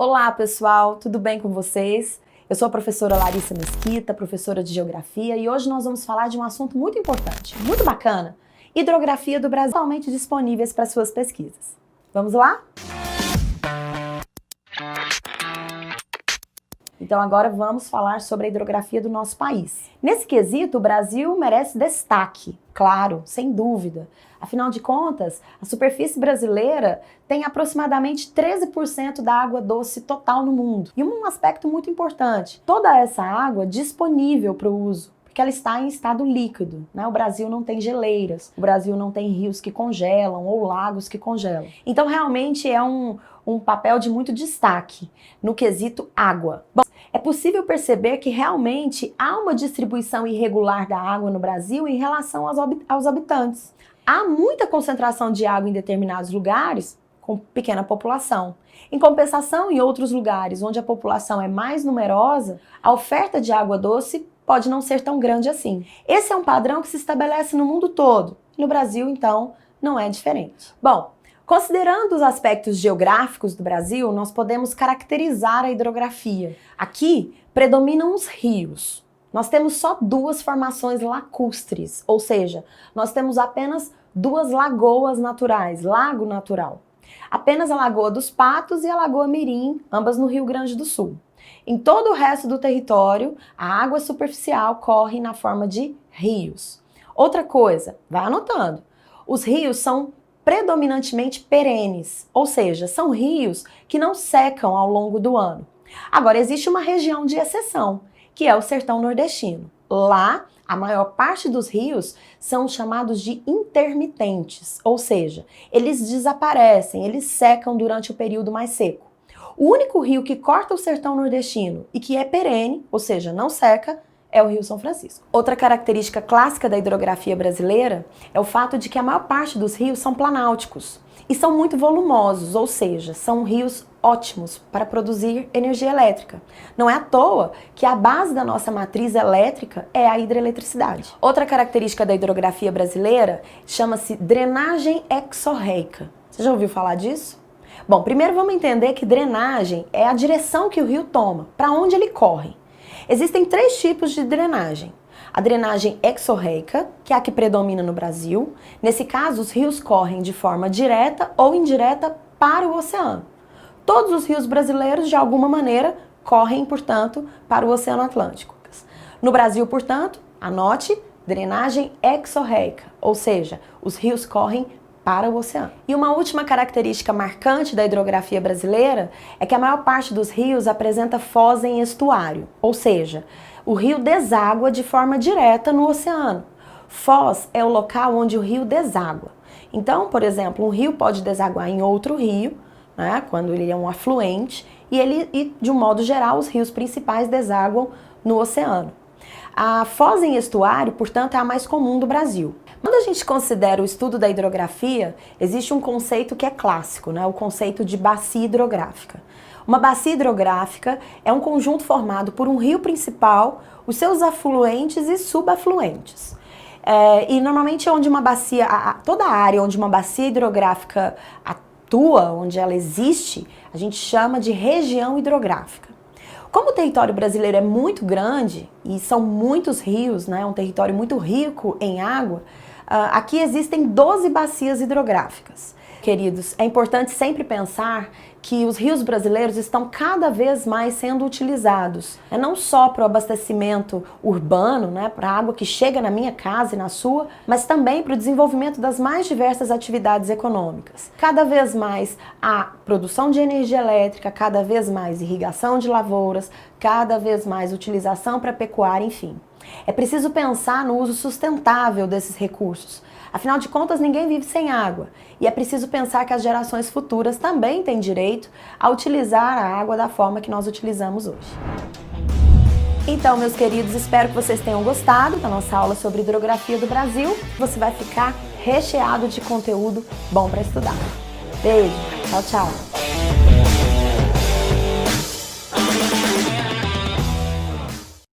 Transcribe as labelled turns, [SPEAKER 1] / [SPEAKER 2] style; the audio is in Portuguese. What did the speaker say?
[SPEAKER 1] Olá pessoal, tudo bem com vocês? Eu sou a professora Larissa Mesquita, professora de Geografia, e hoje nós vamos falar de um assunto muito importante, muito bacana, hidrografia do Brasil, totalmente disponíveis para suas pesquisas. Vamos lá? Então agora vamos falar sobre a hidrografia do nosso país. Nesse quesito, o Brasil merece destaque, claro, sem dúvida. Afinal de contas, a superfície brasileira tem aproximadamente 13% da água doce total no mundo. E um aspecto muito importante, toda essa água disponível para o uso, porque ela está em estado líquido, né? O Brasil não tem geleiras, o Brasil não tem rios que congelam ou lagos que congelam. Então realmente é um papel de muito destaque no quesito água. Bom, é possível perceber que realmente há uma distribuição irregular da água no Brasil em relação aos habitantes. Há muita concentração de água em determinados lugares com pequena população. Em compensação, em outros lugares onde a população é mais numerosa, a oferta de água doce pode não ser tão grande assim. Esse é um padrão que se estabelece no mundo todo. No Brasil, então, não é diferente. Bom, considerando os aspectos geográficos do Brasil, nós podemos caracterizar a hidrografia. Aqui predominam os rios. Nós temos só duas formações lacustres, ou seja, nós temos apenas duas lagoas naturais, lago natural. Apenas a Lagoa dos Patos e a Lagoa Mirim, ambas no Rio Grande do Sul. Em todo o resto do território, a água superficial corre na forma de rios. Outra coisa, vai anotando, os rios são predominantemente perenes, ou seja, são rios que não secam ao longo do ano. Agora, existe uma região de exceção, que é o sertão nordestino. Lá, a maior parte dos rios são chamados de intermitentes, ou seja, eles desaparecem, eles secam durante o período mais seco. O único rio que corta o sertão nordestino e que é perene, ou seja, não seca, é o Rio São Francisco. Outra característica clássica da hidrografia brasileira é o fato de que a maior parte dos rios são planálticos e são muito volumosos, ou seja, são rios ótimos para produzir energia elétrica. Não é à toa que a base da nossa matriz elétrica é a hidroeletricidade. Outra característica da hidrografia brasileira chama-se drenagem exorreica. Você já ouviu falar disso? Bom, primeiro vamos entender que drenagem é a direção que o rio toma, para onde ele corre. Existem três tipos de drenagem. A drenagem exorreica, que é a que predomina no Brasil. Nesse caso, os rios correm de forma direta ou indireta para o oceano. Todos os rios brasileiros, de alguma maneira, correm, portanto, para o Oceano Atlântico. No Brasil, portanto, anote, drenagem exorreica, ou seja, os rios correm para o oceano. E uma última característica marcante da hidrografia brasileira é que a maior parte dos rios apresenta foz em estuário, ou seja, o rio deságua de forma direta no oceano. Foz é o local onde o rio deságua. Então, por exemplo, um rio pode desaguar em outro rio, né, quando ele é um afluente, e de um modo geral, os rios principais desaguam no oceano. A foz em estuário, portanto, é a mais comum do Brasil. Quando a gente considera o estudo da hidrografia, existe um conceito que é clássico, né? O conceito de bacia hidrográfica. Uma bacia hidrográfica é um conjunto formado por um rio principal, os seus afluentes e subafluentes. E normalmente onde uma bacia, toda a área onde uma bacia hidrográfica atua, onde ela existe, a gente chama de região hidrográfica. Como o território brasileiro é muito grande e são muitos rios, né, um território muito rico em água, aqui existem 12 bacias hidrográficas. Queridos, é importante sempre pensar que os rios brasileiros estão cada vez mais sendo utilizados, não só para o abastecimento urbano, né, para a água que chega na minha casa e na sua, mas também para o desenvolvimento das mais diversas atividades econômicas. Cada vez mais a produção de energia elétrica, cada vez mais irrigação de lavouras, cada vez mais utilização para pecuária, enfim. É preciso pensar no uso sustentável desses recursos. Afinal de contas, ninguém vive sem água. E é preciso pensar que as gerações futuras também têm direito a utilizar a água da forma que nós utilizamos hoje. Então, meus queridos, espero que vocês tenham gostado da nossa aula sobre hidrografia do Brasil. Você vai ficar recheado de conteúdo bom para estudar. Beijo, tchau, tchau!